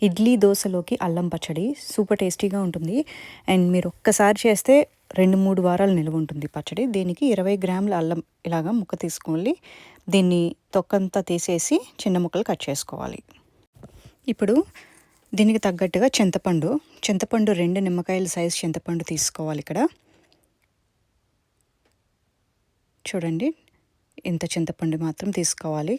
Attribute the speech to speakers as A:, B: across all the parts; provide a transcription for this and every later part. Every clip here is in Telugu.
A: ఇడ్లీ దోశలోకి అల్లం పచ్చడి సూపర్ టేస్టీగా ఉంటుంది. అండ్ మీరు ఒక్కసారి చేస్తే 2-3 వారాలు నిల్వ ఉంటుంది పచ్చడి. దీనికి 20 గ్రాముల అల్లం ఇలాగా ముక్క తీసుకోవాలి. దీన్ని తొక్కంతా తీసేసి చిన్న ముక్కలు కట్ చేసుకోవాలి. ఇప్పుడు దీనికి తగ్గట్టుగా చింతపండు 2 నిమ్మకాయల సైజు చింతపండు తీసుకోవాలి. ఇక్కడ చూడండి, ఇంత చింతపండు మాత్రం తీసుకోవాలి.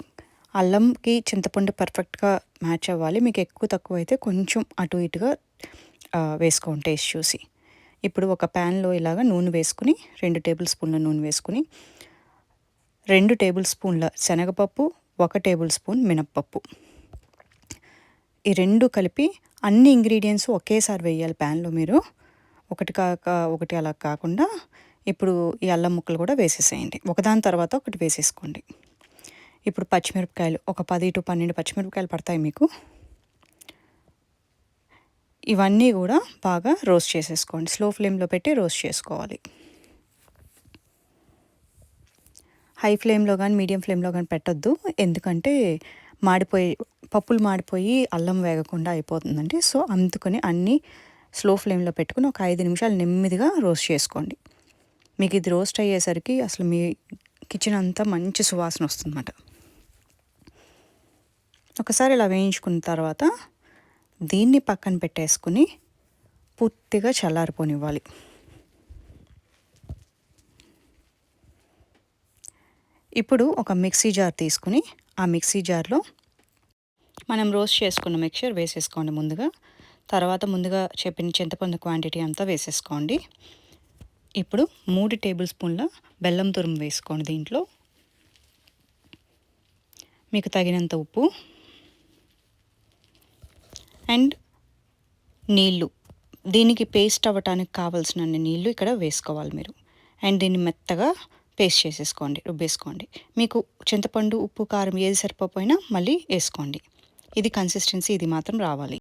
A: అల్లంకి చింతపండు పర్ఫెక్ట్గా మ్యాచ్ అవ్వాలి. మీకు ఎక్కువ తక్కువ అయితే కొంచెం అటు ఇటుగా వేసుకోండి టేస్ట్ చూసి. ఇప్పుడు ఒక ప్యాన్లో ఇలాగ నూనె వేసుకుని 2 టేబుల్ స్పూన్ల నూనె వేసుకుని 2 టేబుల్ స్పూన్ల శనగపప్పు, 1 టేబుల్ స్పూన్ మినప్పప్పు, ఈ 2 కలిపి అన్ని ఇంగ్రీడియంట్స్ ఒకేసారి వేయాలి ప్యాన్లో. మీరు ఒకటి అలా కాకుండా ఇప్పుడు ఈ అల్లం ముక్కలు కూడా వేసేసేయండి. ఒకదాని తర్వాత ఒకటి వేసేసుకోండి. ఇప్పుడు పచ్చిమిరపకాయలు ఒక 10-12 పచ్చిమిరపకాయలు పడతాయి మీకు. ఇవన్నీ కూడా బాగా రోస్ట్ చేసేసుకోండి. స్లో ఫ్లేమ్లో పెట్టి రోస్ట్ చేసుకోవాలి. హై ఫ్లేమ్లో కానీ మీడియం ఫ్లేమ్లో కానీ పెట్టొద్దు, ఎందుకంటే పప్పులు మాడిపోయి అల్లం వేగకుండా అయిపోతుందండి. సో అందుకని అన్నీ స్లో ఫ్లేమ్లో పెట్టుకుని ఒక 5 నిమిషాలు నెమ్మదిగా రోస్ట్ చేసుకోండి. మీకు ఇది రోస్ట్ అయ్యేసరికి అసలు మీ కిచెన్ అంతా మంచి సువాసన వస్తుందన్నమాట. ఒకసారి ఇలా వేయించుకున్న తర్వాత దీన్ని పక్కన పెట్టేసుకుని పూర్తిగా చల్లారిపోనివ్వాలి. ఇప్పుడు ఒక మిక్సీ జార్ తీసుకుని ఆ మిక్సీ జార్లో మనం రోస్ట్ చేసుకున్న మిక్చర్ వేసేసుకోండి ముందుగా చెప్పిన చింతపండు క్వాంటిటీ అంతా వేసేసుకోండి. ఇప్పుడు 3 టేబుల్ స్పూన్ల బెల్లం తురుము వేసుకోండి. దీంట్లో మీకు తగినంత ఉప్పు అండ్ నీళ్ళు, దీనికి పేస్ట్ అవ్వటానికి కావాల్సిన నీళ్ళు ఇక్కడ వేసుకోవాలి మీరు. అండ్ దీన్ని మెత్తగా పేస్ట్ చేసేసుకోండి, రుబ్బేసుకోండి. మీకు చింతపండు, ఉప్పు, కారం ఏది సరిపోయినా మళ్ళీ వేసుకోండి. ఇది కన్సిస్టెన్సీ ఇది మాత్రం రావాలి.